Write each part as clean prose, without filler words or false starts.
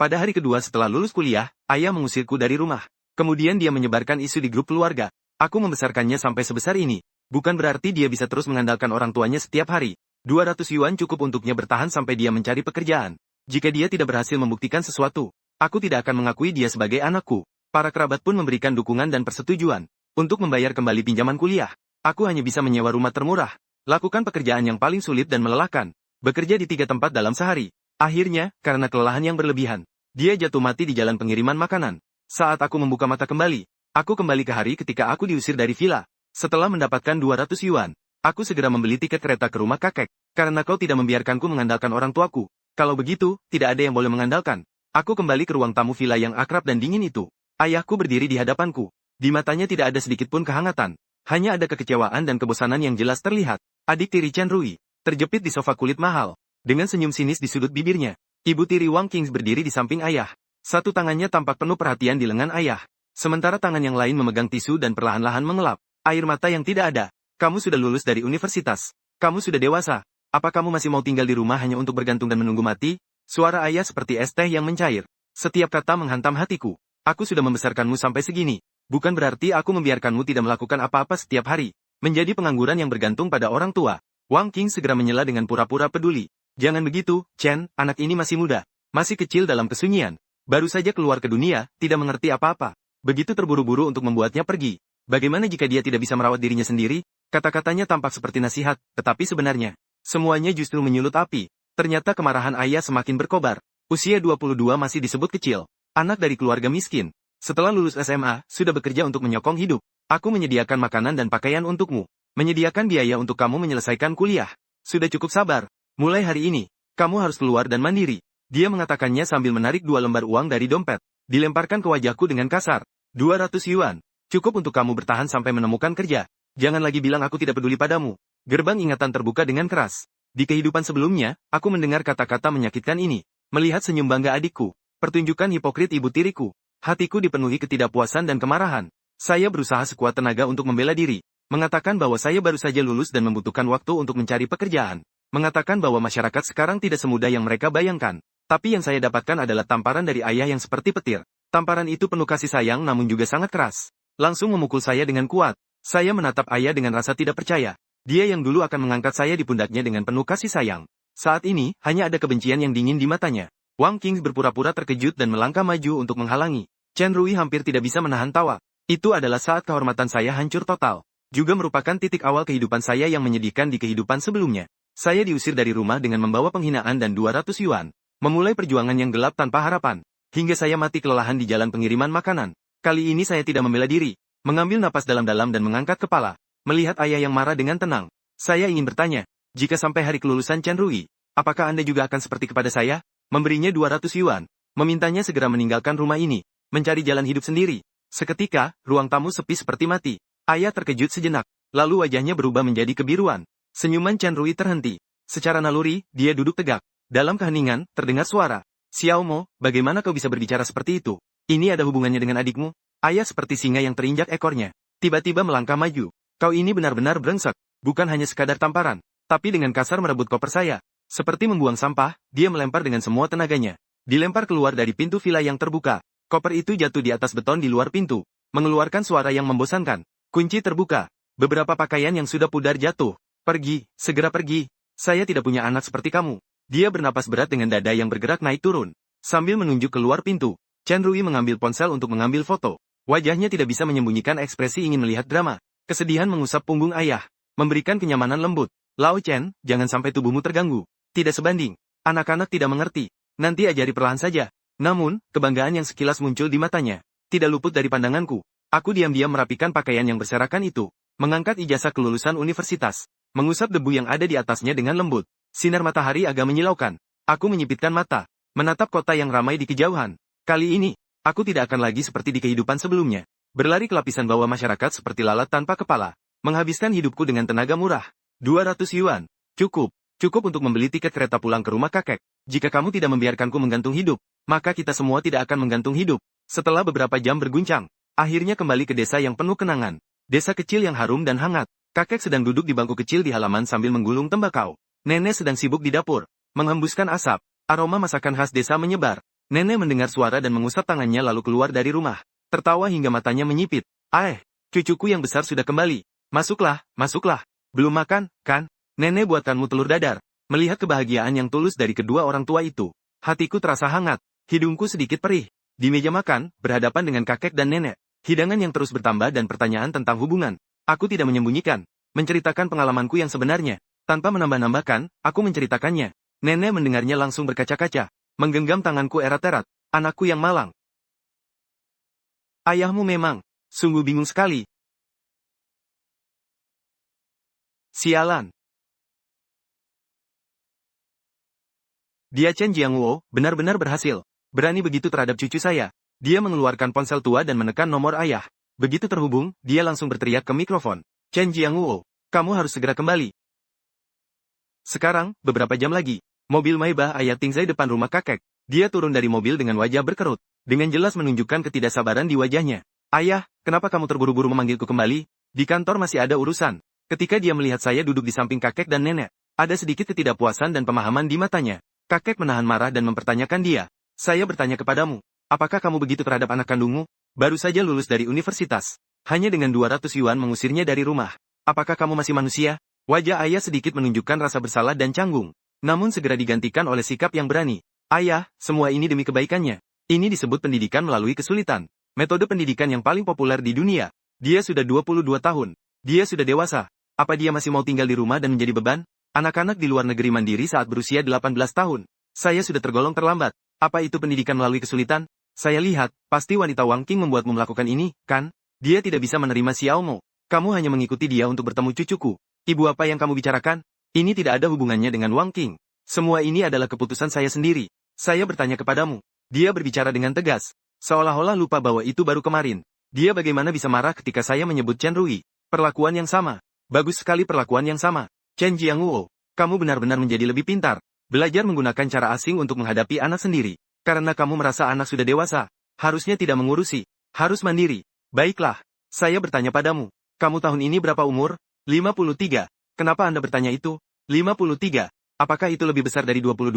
Pada hari kedua setelah lulus kuliah, ayah mengusirku dari rumah. Kemudian dia menyebarkan isu di grup keluarga. Aku membesarkannya sampai sebesar ini. Bukan berarti dia bisa terus mengandalkan orang tuanya setiap hari. 200 yuan cukup untuknya bertahan sampai dia mencari pekerjaan. Jika dia tidak berhasil membuktikan sesuatu, aku tidak akan mengakui dia sebagai anakku. Para kerabat pun memberikan dukungan dan persetujuan. Untuk membayar kembali pinjaman kuliah, aku hanya bisa menyewa rumah termurah. Lakukan pekerjaan yang paling sulit dan melelahkan. Bekerja di 3 tempat dalam sehari. Akhirnya, karena kelelahan yang berlebihan, dia jatuh mati di jalan pengiriman makanan. Saat aku membuka mata kembali, aku kembali ke hari ketika aku diusir dari villa. Setelah mendapatkan 200 yuan, aku segera membeli tiket kereta ke rumah kakek. Karena kau tidak membiarkanku mengandalkan orang tuaku. Kalau begitu, tidak ada yang boleh mengandalkan. Aku kembali ke ruang tamu villa yang akrab dan dingin itu. Ayahku berdiri di hadapanku. Di matanya tidak ada sedikit pun kehangatan. Hanya ada kekecewaan dan kebosanan yang jelas terlihat. Adik tiri Chen Rui, terjepit di sofa kulit mahal. Dengan senyum sinis di sudut bibirnya. Ibu tiri Wang Qing berdiri di samping ayah. Satu tangannya tampak penuh perhatian di lengan ayah. Sementara tangan yang lain memegang tisu dan perlahan-lahan mengelap. Air mata yang tidak ada. Kamu sudah lulus dari universitas. Kamu sudah dewasa. Apa kamu masih mau tinggal di rumah hanya untuk bergantung dan menunggu mati? Suara ayah seperti es teh yang mencair. Setiap kata menghantam hatiku. Aku sudah membesarkanmu sampai segini. Bukan berarti aku membiarkanmu tidak melakukan apa-apa setiap hari. Menjadi pengangguran yang bergantung pada orang tua. Wang Qing segera menyela dengan pura-pura peduli. Jangan begitu, Chen, anak ini masih muda. Masih kecil dalam kesunyian. Baru saja keluar ke dunia, tidak mengerti apa-apa. Begitu terburu-buru untuk membuatnya pergi. Bagaimana jika dia tidak bisa merawat dirinya sendiri? Kata-katanya tampak seperti nasihat, tetapi sebenarnya, semuanya justru menyulut api. Ternyata kemarahan ayah semakin berkobar. Usia 22 masih disebut kecil. Anak dari keluarga miskin. Setelah lulus SMA, sudah bekerja untuk menyokong hidup. Aku menyediakan makanan dan pakaian untukmu. Menyediakan biaya untuk kamu menyelesaikan kuliah. Sudah cukup sabar. Mulai hari ini, kamu harus keluar dan mandiri. Dia mengatakannya sambil menarik 2 lembar uang dari dompet. Dilemparkan ke wajahku dengan kasar. 200 yuan. Cukup untuk kamu bertahan sampai menemukan kerja. Jangan lagi bilang aku tidak peduli padamu. Gerbang ingatan terbuka dengan keras. Di kehidupan sebelumnya, aku mendengar kata-kata menyakitkan ini. Melihat senyum bangga adikku. Pertunjukan hipokrit ibu tiriku. Hatiku dipenuhi ketidakpuasan dan kemarahan. Saya berusaha sekuat tenaga untuk membela diri. Mengatakan bahwa saya baru saja lulus dan membutuhkan waktu untuk mencari pekerjaan. Mengatakan bahwa masyarakat sekarang tidak semudah yang mereka bayangkan. Tapi yang saya dapatkan adalah tamparan dari ayah yang seperti petir. Tamparan itu penuh kasih sayang namun juga sangat keras. Langsung memukul saya dengan kuat. Saya menatap ayah dengan rasa tidak percaya. Dia yang dulu akan mengangkat saya di pundaknya dengan penuh kasih sayang. Saat ini, hanya ada kebencian yang dingin di matanya. Wang Qing berpura-pura terkejut dan melangkah maju untuk menghalangi. Chen Rui hampir tidak bisa menahan tawa. Itu adalah saat kehormatan saya hancur total. Juga merupakan titik awal kehidupan saya yang menyedihkan di kehidupan sebelumnya. Saya diusir dari rumah dengan membawa penghinaan dan 200 yuan. Memulai perjuangan yang gelap tanpa harapan. Hingga saya mati kelelahan di jalan pengiriman makanan. Kali ini saya tidak membela diri. Mengambil napas dalam-dalam dan mengangkat kepala. Melihat ayah yang marah dengan tenang. Saya ingin bertanya. Jika sampai hari kelulusan Chen Rui, apakah Anda juga akan seperti kepada saya? Memberinya 200 yuan. Memintanya segera meninggalkan rumah ini. Mencari jalan hidup sendiri. Seketika, ruang tamu sepi seperti mati. Ayah terkejut sejenak. Lalu wajahnya berubah menjadi kebiruan. Senyuman Chen Rui terhenti. Secara naluri, dia duduk tegak. Dalam keheningan, terdengar suara. Xiao Mo, bagaimana kau bisa berbicara seperti itu? Ini ada hubungannya dengan adikmu? Ayah seperti singa yang terinjak ekornya. Tiba-tiba melangkah maju. Kau ini benar-benar brengsek. Bukan hanya sekadar tamparan. Tapi dengan kasar merebut koper saya. Seperti membuang sampah, dia melempar dengan semua tenaganya. Dilempar keluar dari pintu villa yang terbuka. Koper itu jatuh di atas beton di luar pintu. Mengeluarkan suara yang membosankan. Kunci terbuka. Beberapa pakaian yang sudah pudar jatuh. Pergi, segera pergi. Saya tidak punya anak seperti kamu. Dia bernapas berat dengan dada yang bergerak naik turun. Sambil menunjuk keluar pintu, Chen Rui mengambil ponsel untuk mengambil foto. Wajahnya tidak bisa menyembunyikan ekspresi ingin melihat drama. Kesedihan mengusap punggung ayah. Memberikan kenyamanan lembut. Lao Chen, jangan sampai tubuhmu terganggu. Tidak sebanding. Anak-anak tidak mengerti. Nanti ajari perlahan saja. Namun, kebanggaan yang sekilas muncul di matanya. Tidak luput dari pandanganku. Aku diam-diam merapikan pakaian yang berserakan itu. Mengangkat ijazah kelulusan universitas. Mengusap debu yang ada di atasnya dengan lembut. Sinar matahari agak menyilaukan. Aku menyipitkan mata. Menatap kota yang ramai di kejauhan. Kali ini, aku tidak akan lagi seperti di kehidupan sebelumnya. Berlari ke lapisan bawah masyarakat seperti lalat tanpa kepala. Menghabiskan hidupku dengan tenaga murah. 200 yuan. Cukup. Cukup untuk membeli tiket kereta pulang ke rumah kakek. Jika kamu tidak membiarkanku menggantung hidup, maka kita semua tidak akan menggantung hidup. Setelah beberapa jam berguncang, akhirnya kembali ke desa yang penuh kenangan. Desa kecil yang harum dan hangat. Kakek sedang duduk di bangku kecil di halaman sambil menggulung tembakau. Nenek sedang sibuk di dapur, menghembuskan asap. Aroma masakan khas desa menyebar. Nenek mendengar suara dan mengusap tangannya lalu keluar dari rumah. Tertawa hingga matanya menyipit. Cucuku yang besar sudah kembali. Masuklah, masuklah. Belum makan, kan? Nenek buatkanmu telur dadar. Melihat kebahagiaan yang tulus dari kedua orang tua itu, hatiku terasa hangat. Hidungku sedikit perih. Di meja makan, berhadapan dengan kakek dan nenek. Hidangan yang terus bertambah dan pertanyaan tentang hubungan. Aku tidak menyembunyikan. Menceritakan pengalamanku yang sebenarnya. Tanpa menambah-nambahkan, aku menceritakannya. Nenek mendengarnya langsung berkaca-kaca. Menggenggam tanganku erat-erat. Anakku yang malang. Ayahmu memang. Sungguh bingung sekali. Sialan. Dia Chen Jiangwo, benar-benar berhasil. Berani begitu terhadap cucu saya. Dia mengeluarkan ponsel tua dan menekan nomor ayah. Begitu terhubung, dia langsung berteriak ke mikrofon. Chen Jiangwo, kamu harus segera kembali. Sekarang, beberapa jam lagi. Mobil Maybach ayah Tingzai depan rumah kakek. Dia turun dari mobil dengan wajah berkerut. Dengan jelas menunjukkan ketidaksabaran di wajahnya. Ayah, kenapa kamu terburu-buru memanggilku kembali? Di kantor masih ada urusan. Ketika dia melihat saya duduk di samping kakek dan nenek, ada sedikit ketidakpuasan dan pemahaman di matanya. Kakek menahan marah dan mempertanyakan dia. Saya bertanya kepadamu. Apakah kamu begitu terhadap anak kandungmu? Baru saja lulus dari universitas. Hanya dengan 200 yuan mengusirnya dari rumah. Apakah kamu masih manusia? Wajah ayah sedikit menunjukkan rasa bersalah dan canggung. Namun segera digantikan oleh sikap yang berani. Ayah, semua ini demi kebaikannya. Ini disebut pendidikan melalui kesulitan. Metode pendidikan yang paling populer di dunia. Dia sudah 22 tahun. Dia sudah dewasa. Apa dia masih mau tinggal di rumah dan menjadi beban? Anak-anak di luar negeri mandiri saat berusia 18 tahun. Saya sudah tergolong terlambat. Apa itu pendidikan melalui kesulitan? Saya lihat, pasti wanita Wang Qing membuatmu melakukan ini, kan? Dia tidak bisa menerima Xiao Mo. Kamu hanya mengikuti dia untuk bertemu cucuku. Ibu apa yang kamu bicarakan? Ini tidak ada hubungannya dengan Wang Qing. Semua ini adalah keputusan saya sendiri. Saya bertanya kepadamu. Dia berbicara dengan tegas. Seolah-olah lupa bahwa itu baru kemarin. Dia bagaimana bisa marah ketika saya menyebut Chen Rui? Perlakuan yang sama. Bagus sekali perlakuan yang sama. Chen Jiangwo, kamu benar-benar menjadi lebih pintar. Belajar menggunakan cara asing untuk menghadapi anak sendiri. Karena kamu merasa anak sudah dewasa. Harusnya tidak mengurusi. Harus mandiri. Baiklah. Saya bertanya padamu. Kamu tahun ini berapa umur? 53. Kenapa Anda bertanya itu? 53. Apakah itu lebih besar dari 22?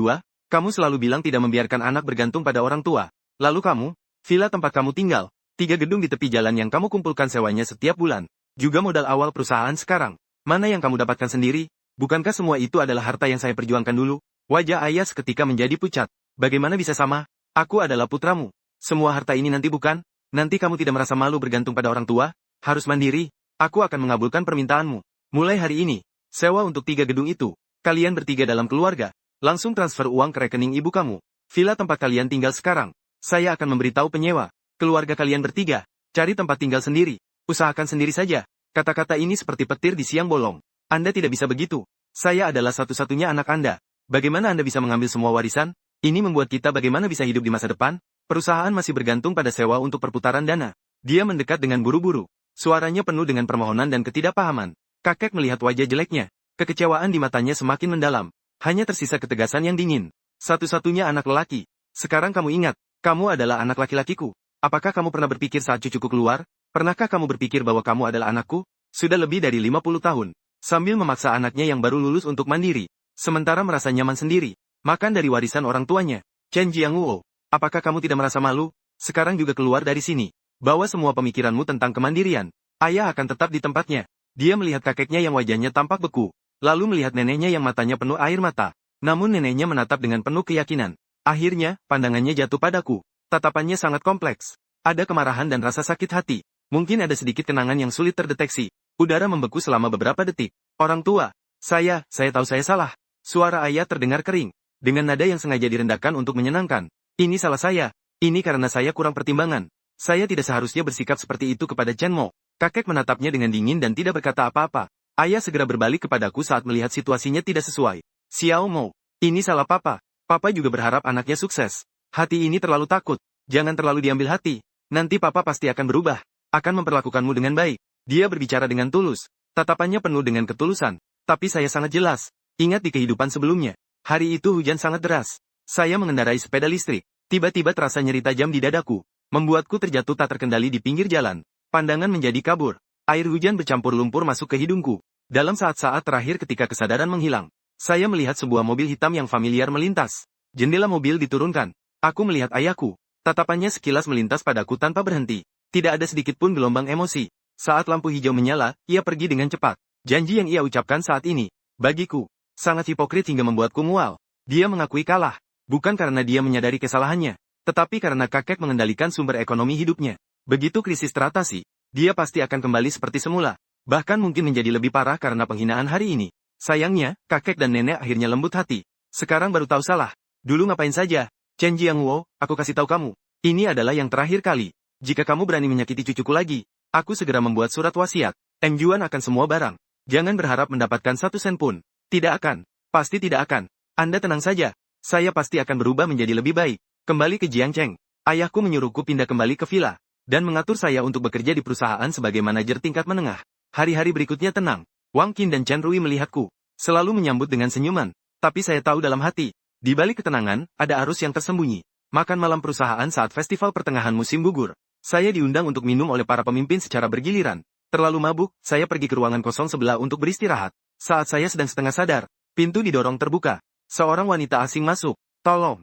Kamu selalu bilang tidak membiarkan anak bergantung pada orang tua. Lalu kamu? Villa tempat kamu tinggal. 3 gedung di tepi jalan yang kamu kumpulkan sewanya setiap bulan. Juga modal awal perusahaan sekarang. Mana yang kamu dapatkan sendiri? Bukankah semua itu adalah harta yang saya perjuangkan dulu? Wajah ayah seketika menjadi pucat. Bagaimana bisa sama? Aku adalah putramu. Semua harta ini nanti bukan? Nanti kamu tidak merasa malu bergantung pada orang tua? Harus mandiri? Aku akan mengabulkan permintaanmu. Mulai hari ini, sewa untuk 3 gedung itu. Kalian bertiga dalam keluarga. Langsung transfer uang ke rekening ibu kamu. Villa tempat kalian tinggal sekarang. Saya akan memberitahu penyewa. Keluarga kalian bertiga. Cari tempat tinggal sendiri. Usahakan sendiri saja. Kata-kata ini seperti petir di siang bolong. Anda tidak bisa begitu. Saya adalah satu-satunya anak Anda. Bagaimana Anda bisa mengambil semua warisan? Ini membuat kita bagaimana bisa hidup di masa depan? Perusahaan masih bergantung pada sewa untuk perputaran dana. Dia mendekat dengan buru-buru. Suaranya penuh dengan permohonan dan ketidakpahaman. Kakek melihat wajah jeleknya. Kekecewaan di matanya semakin mendalam. Hanya tersisa ketegasan yang dingin. Satu-satunya anak lelaki. Sekarang kamu ingat, kamu adalah anak laki-lakiku. Apakah kamu pernah berpikir saat cucuku keluar? Pernahkah kamu berpikir bahwa kamu adalah anakku? Sudah lebih dari 50 tahun. Sambil memaksa anaknya yang baru lulus untuk mandiri. Sementara merasa nyaman sendiri. Makan dari warisan orang tuanya. Chen Jiangwo, apakah kamu tidak merasa malu? Sekarang juga keluar dari sini. Bawa semua pemikiranmu tentang kemandirian. Ayah akan tetap di tempatnya. Dia melihat kakeknya yang wajahnya tampak beku. Lalu melihat neneknya yang matanya penuh air mata. Namun neneknya menatap dengan penuh keyakinan. Akhirnya, pandangannya jatuh padaku. Tatapannya sangat kompleks. Ada kemarahan dan rasa sakit hati. Mungkin ada sedikit kenangan yang sulit terdeteksi. Udara membeku selama beberapa detik. Orang tua. Saya tahu saya salah. Suara ayah terdengar kering. Dengan nada yang sengaja direndahkan untuk menyenangkan. Ini salah saya. Ini karena saya kurang pertimbangan. Saya tidak seharusnya bersikap seperti itu kepada Chen Mo. Kakek menatapnya dengan dingin dan tidak berkata apa-apa. Ayah segera berbalik kepadaku saat melihat situasinya tidak sesuai. Xiao Mo, ini salah papa. Papa juga berharap anaknya sukses. Hati ini terlalu takut. Jangan terlalu diambil hati. Nanti papa pasti akan berubah. Akan memperlakukanmu dengan baik. Dia berbicara dengan tulus. Tatapannya penuh dengan ketulusan. Tapi saya sangat jelas. Ingat di kehidupan sebelumnya. Hari itu hujan sangat deras. Saya mengendarai sepeda listrik. Tiba-tiba terasa nyeri tajam di dadaku. Membuatku terjatuh tak terkendali di pinggir jalan. Pandangan menjadi kabur. Air hujan bercampur lumpur masuk ke hidungku. Dalam saat-saat terakhir ketika kesadaran menghilang. Saya melihat sebuah mobil hitam yang familiar melintas. Jendela mobil diturunkan. Aku melihat ayahku. Tatapannya sekilas melintas padaku tanpa berhenti. Tidak ada sedikit pun gelombang emosi. Saat lampu hijau menyala, ia pergi dengan cepat. Janji yang ia ucapkan saat ini, bagiku, sangat hipokrit hingga membuatku mual. Dia mengakui kalah, bukan karena dia menyadari kesalahannya, tetapi karena kakek mengendalikan sumber ekonomi hidupnya. Begitu krisis teratasi, dia pasti akan kembali seperti semula. Bahkan mungkin menjadi lebih parah karena penghinaan hari ini. Sayangnya, kakek dan nenek akhirnya lembut hati. Sekarang baru tahu salah. Dulu ngapain saja? Chen Jiangwo, aku kasih tahu kamu. Ini adalah yang terakhir kali. Jika kamu berani menyakiti cucuku lagi, aku segera membuat surat wasiat. Juan akan semua barang. Jangan berharap mendapatkan 1 sen pun. Tidak akan. Pasti tidak akan. Anda tenang saja. Saya pasti akan berubah menjadi lebih baik. Kembali ke Jiangcheng. Ayahku menyuruhku pindah kembali ke villa. Dan mengatur saya untuk bekerja di perusahaan sebagai manajer tingkat menengah. Hari-hari berikutnya tenang. Wang Qin dan Chen Rui melihatku. Selalu menyambut dengan senyuman. Tapi saya tahu dalam hati. Di balik ketenangan, ada arus yang tersembunyi. Makan malam perusahaan saat festival pertengahan musim gugur. Saya diundang untuk minum oleh para pemimpin secara bergiliran. Terlalu mabuk, saya pergi ke ruangan kosong sebelah untuk beristirahat. Saat saya sedang setengah sadar, pintu didorong terbuka. Seorang wanita asing masuk. Tolong.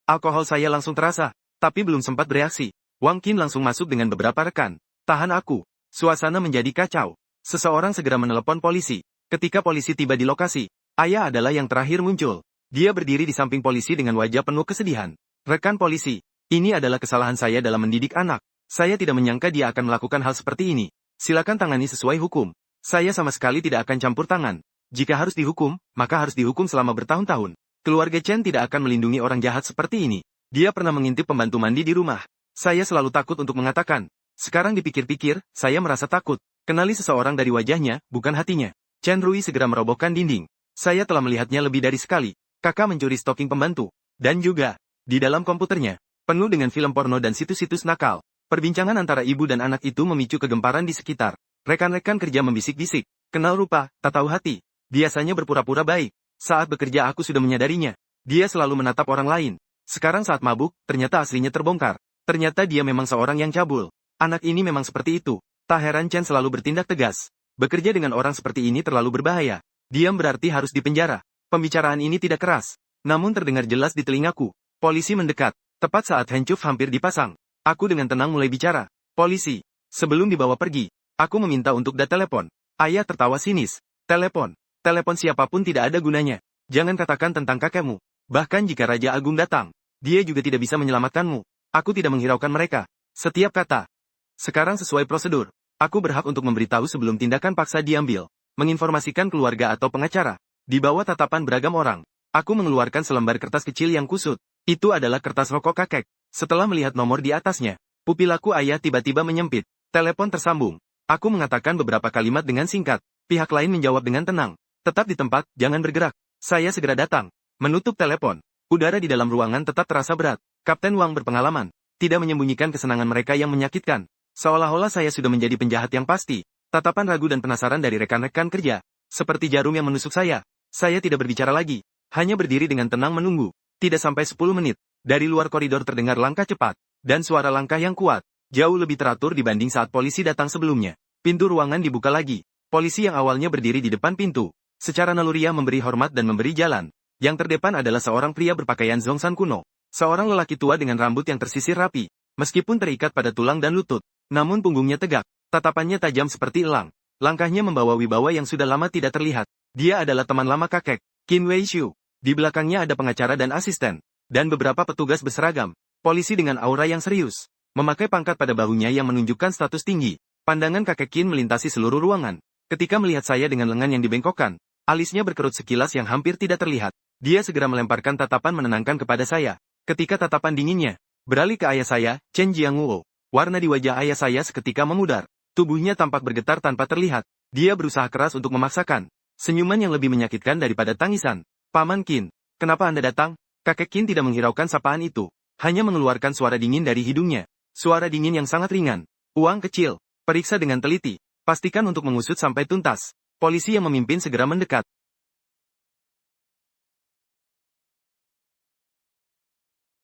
Alkohol saya langsung terasa, tapi belum sempat bereaksi. Wang Qin langsung masuk dengan beberapa rekan. Tahan aku. Suasana menjadi kacau. Seseorang segera menelepon polisi. Ketika polisi tiba di lokasi, ayah adalah yang terakhir muncul. Dia berdiri di samping polisi dengan wajah penuh kesedihan. Rekan polisi, ini adalah kesalahan saya dalam mendidik anak. Saya tidak menyangka dia akan melakukan hal seperti ini. Silakan tangani sesuai hukum. Saya sama sekali tidak akan campur tangan. Jika harus dihukum, maka harus dihukum selama bertahun-tahun. Keluarga Chen tidak akan melindungi orang jahat seperti ini. Dia pernah mengintip pembantu mandi di rumah. Saya selalu takut untuk mengatakan. Sekarang dipikir-pikir, saya merasa takut. Kenali seseorang dari wajahnya, bukan hatinya. Chen Rui segera merobohkan dinding. Saya telah melihatnya lebih dari sekali. Kakak mencuri stocking pembantu. Dan juga, di dalam komputernya, penuh dengan film porno dan situs-situs nakal. Perbincangan antara ibu dan anak itu memicu kegemparan di sekitar. Rekan-rekan kerja membisik-bisik. Kenal rupa, tak tahu hati. Biasanya berpura-pura baik. Saat bekerja aku sudah menyadarinya. Dia selalu menatap orang lain. Sekarang saat mabuk, ternyata aslinya terbongkar. Ternyata dia memang seorang yang cabul. Anak ini memang seperti itu. Tak heran Chen selalu bertindak tegas. Bekerja dengan orang seperti ini terlalu berbahaya. Diam berarti harus dipenjara. Pembicaraan ini tidak keras. Namun terdengar jelas di telingaku. Polisi mendekat. Tepat saat handcuff hampir dipasang. Aku dengan tenang mulai bicara. Polisi. Sebelum dibawa pergi, aku meminta untuk telepon. Ayah tertawa sinis. Telepon. Telepon siapapun tidak ada gunanya. Jangan katakan tentang kakekmu. Bahkan jika Raja Agung datang, dia juga tidak bisa menyelamatkanmu. Aku tidak menghiraukan mereka. Setiap kata. Sekarang sesuai prosedur. Aku berhak untuk memberitahu sebelum tindakan paksa diambil. Menginformasikan keluarga atau pengacara. Di bawah tatapan beragam orang. Aku mengeluarkan selembar kertas kecil yang kusut. Itu adalah kertas rokok kakek. Setelah melihat nomor di atasnya, pupilaku ayah tiba-tiba menyempit. Telepon tersambung. Aku mengatakan beberapa kalimat dengan singkat. Pihak lain menjawab dengan tenang. Tetap di tempat, jangan bergerak. Saya segera datang. Menutup telepon. Udara di dalam ruangan tetap terasa berat. Kapten Wang berpengalaman. Tidak menyembunyikan kesenangan mereka yang menyakitkan. Seolah-olah saya sudah menjadi penjahat yang pasti. Tatapan ragu dan penasaran dari rekan-rekan kerja. Seperti jarum yang menusuk saya. Saya tidak berbicara lagi. Hanya berdiri dengan tenang menunggu. Tidak sampai 10 menit. Dari luar koridor terdengar langkah cepat, dan suara langkah yang kuat, jauh lebih teratur dibanding saat polisi datang sebelumnya. Pintu ruangan dibuka lagi. Polisi yang awalnya berdiri di depan pintu, secara naluriah memberi hormat dan memberi jalan. Yang terdepan adalah seorang pria berpakaian zongsan kuno. Seorang lelaki tua dengan rambut yang tersisir rapi, meskipun terikat pada tulang dan lutut, namun punggungnya tegak, tatapannya tajam seperti elang. Langkahnya membawa wibawa yang sudah lama tidak terlihat. Dia adalah teman lama kakek, Qin Weishu. Di belakangnya ada pengacara dan asisten. Dan beberapa petugas berseragam. Polisi dengan aura yang serius. Memakai pangkat pada bahunya yang menunjukkan status tinggi. Pandangan kakek Qin melintasi seluruh ruangan. Ketika melihat saya dengan lengan yang dibengkokkan, alisnya berkerut sekilas yang hampir tidak terlihat. Dia segera melemparkan tatapan menenangkan kepada saya. Ketika tatapan dinginnya beralih ke ayah saya, Chen Jiangwo. Warna di wajah ayah saya seketika memudar. Tubuhnya tampak bergetar tanpa terlihat. Dia berusaha keras untuk memaksakan senyuman yang lebih menyakitkan daripada tangisan. Paman Qin, kenapa Anda datang? Kakek Qin tidak menghiraukan sapaan itu. Hanya mengeluarkan suara dingin dari hidungnya. Suara dingin yang sangat ringan. Uang kecil. Periksa dengan teliti. Pastikan untuk mengusut sampai tuntas. Polisi yang memimpin segera mendekat.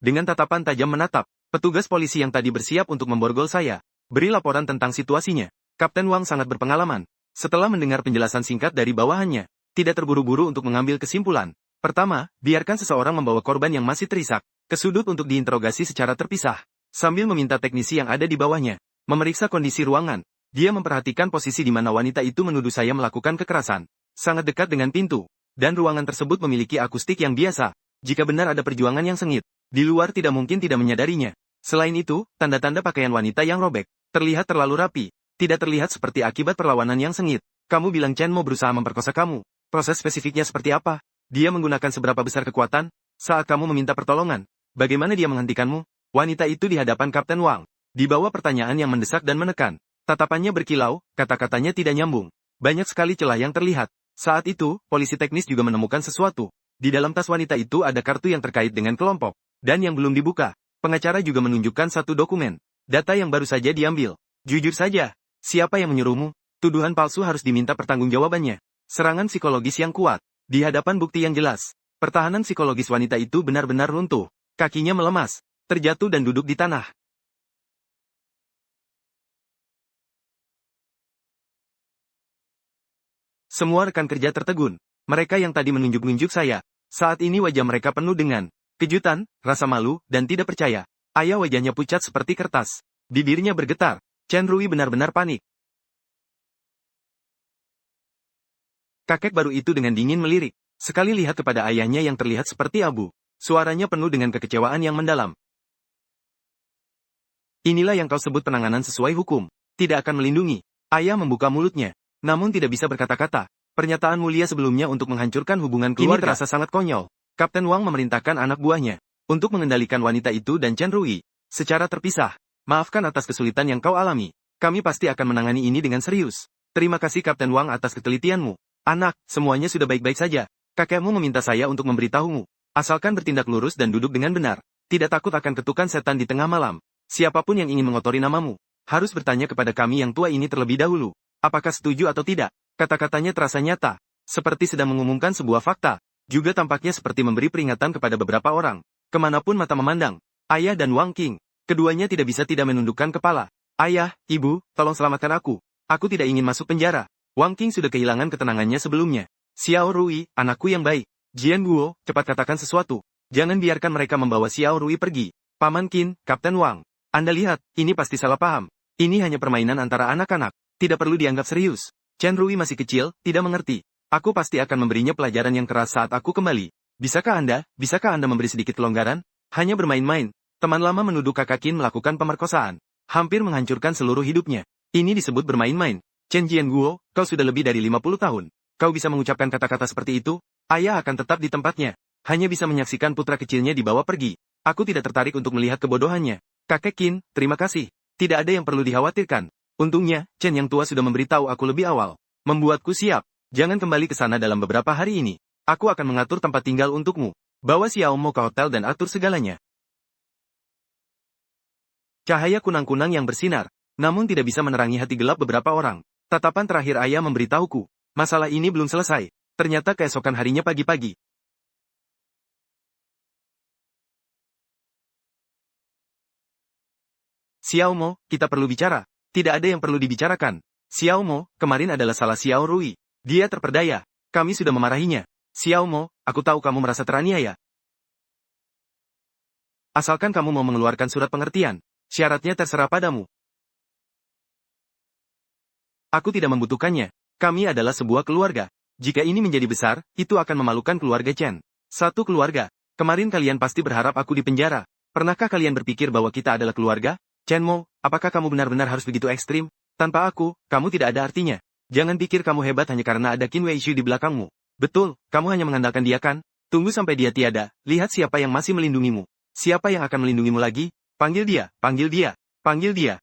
Dengan tatapan tajam menatap, petugas polisi yang tadi bersiap untuk memborgol saya, beri laporan tentang situasinya. Kapten Wang sangat berpengalaman. Setelah mendengar penjelasan singkat dari bawahannya, tidak terburu-buru untuk mengambil kesimpulan. Pertama, biarkan seseorang membawa korban yang masih terisak ke sudut untuk diinterogasi secara terpisah, sambil meminta teknisi yang ada di bawahnya memeriksa kondisi ruangan. Dia memperhatikan posisi di mana wanita itu menuduh saya melakukan kekerasan, sangat dekat dengan pintu, dan ruangan tersebut memiliki akustik yang biasa. Jika benar ada perjuangan yang sengit, di luar tidak mungkin tidak menyadarinya. Selain itu, tanda-tanda pakaian wanita yang robek terlihat terlalu rapi, tidak terlihat seperti akibat perlawanan yang sengit. Kamu bilang Chen mau berusaha memperkosa kamu. Proses spesifiknya seperti apa? Dia menggunakan seberapa besar kekuatan saat kamu meminta pertolongan? Bagaimana dia menghentikanmu? Wanita itu di hadapan Kapten Wang dibawa pertanyaan yang mendesak dan menekan. Tatapannya berkilau, kata-katanya tidak nyambung. Banyak sekali celah yang terlihat. Saat itu, polisi teknis juga menemukan sesuatu. Di dalam tas wanita itu ada kartu yang terkait dengan kelompok, dan yang belum dibuka. Pengacara juga menunjukkan satu dokumen. Data yang baru saja diambil. Jujur saja, siapa yang menyuruhmu? Tuduhan palsu harus diminta pertanggungjawabannya. Serangan psikologis yang kuat. Di hadapan bukti yang jelas, pertahanan psikologis wanita itu benar-benar runtuh. Kakinya melemas, terjatuh dan duduk di tanah. Semua rekan kerja tertegun. Mereka yang tadi menunjuk-nunjuk saya, saat ini wajah mereka penuh dengan kejutan, rasa malu, dan tidak percaya. Ayah wajahnya pucat seperti kertas. Bibirnya bergetar. Chen Rui benar-benar panik. Kakek baru itu dengan dingin melirik. Sekali lihat kepada ayahnya yang terlihat seperti abu. Suaranya penuh dengan kekecewaan yang mendalam. Inilah yang kau sebut penanganan sesuai hukum. Tidak akan melindungi. Ayah membuka mulutnya, namun tidak bisa berkata-kata. Pernyataan mulia sebelumnya untuk menghancurkan hubungan keluarga terasa sangat konyol. Kapten Wang memerintahkan anak buahnya untuk mengendalikan wanita itu dan Chen Rui secara terpisah. Maafkan atas kesulitan yang kau alami. Kami pasti akan menangani ini dengan serius. Terima kasih Kapten Wang atas ketelitianmu. Anak, semuanya sudah baik-baik saja. Kakekmu meminta saya untuk memberitahumu. Asalkan bertindak lurus dan duduk dengan benar. Tidak takut akan ketukan setan di tengah malam. Siapapun yang ingin mengotori namamu, harus bertanya kepada kami yang tua ini terlebih dahulu. Apakah setuju atau tidak? Kata-katanya terasa nyata, seperti sedang mengumumkan sebuah fakta. Juga tampaknya seperti memberi peringatan kepada beberapa orang. Kemanapun mata memandang, ayah dan Wang Qing, keduanya tidak bisa tidak menundukkan kepala. Ayah, ibu, tolong selamatkan aku. Aku tidak ingin masuk penjara. Wang Qing sudah kehilangan ketenangannya sebelumnya. Xiao Rui, anakku yang baik. Jian Guo, cepat katakan sesuatu. Jangan biarkan mereka membawa Xiao Rui pergi. Paman Qin, Kapten Wang. Anda lihat, ini pasti salah paham. Ini hanya permainan antara anak-anak. Tidak perlu dianggap serius. Chen Rui masih kecil, tidak mengerti. Aku pasti akan memberinya pelajaran yang keras saat aku kembali. Bisakah Anda memberi sedikit kelonggaran? Hanya bermain-main. Teman lama menuduh kakak Qin melakukan pemerkosaan. Hampir menghancurkan seluruh hidupnya. Ini disebut bermain-main. Chen Jianguo, kau sudah lebih dari 50 tahun. Kau bisa mengucapkan kata-kata seperti itu? Ayah akan tetap di tempatnya. Hanya bisa menyaksikan putra kecilnya dibawa pergi. Aku tidak tertarik untuk melihat kebodohannya. Kakek Qin, terima kasih. Tidak ada yang perlu dikhawatirkan. Untungnya, Chen yang tua sudah memberitahu aku lebih awal. Membuatku siap. Jangan kembali ke sana dalam beberapa hari ini. Aku akan mengatur tempat tinggal untukmu. Bawa Xiao Mo ke hotel dan atur segalanya. Cahaya kunang-kunang yang bersinar, namun tidak bisa menerangi hati gelap beberapa orang. Tatapan terakhir ayah memberitahuku. Masalah ini belum selesai. Ternyata keesokan harinya pagi-pagi. Xiao Mo, kita perlu bicara. Tidak ada yang perlu dibicarakan. Xiao Mo, kemarin adalah salah Xiao Rui. Dia terperdaya. Kami sudah memarahinya. Xiao Mo, aku tahu kamu merasa teraniaya. Asalkan kamu mau mengeluarkan surat pengertian. Syaratnya terserah padamu. Aku tidak membutuhkannya. Kami adalah sebuah keluarga. Jika ini menjadi besar, itu akan memalukan keluarga Chen. Satu keluarga. Kemarin kalian pasti berharap aku di penjara. Pernahkah kalian berpikir bahwa kita adalah keluarga? Chen Mo, apakah kamu benar-benar harus begitu ekstrim? Tanpa aku, kamu tidak ada artinya. Jangan pikir kamu hebat hanya karena ada Qin Weishu di belakangmu. Betul, kamu hanya mengandalkan dia kan? Tunggu sampai dia tiada, lihat siapa yang masih melindungimu. Siapa yang akan melindungimu lagi? Panggil dia, panggil dia, panggil dia.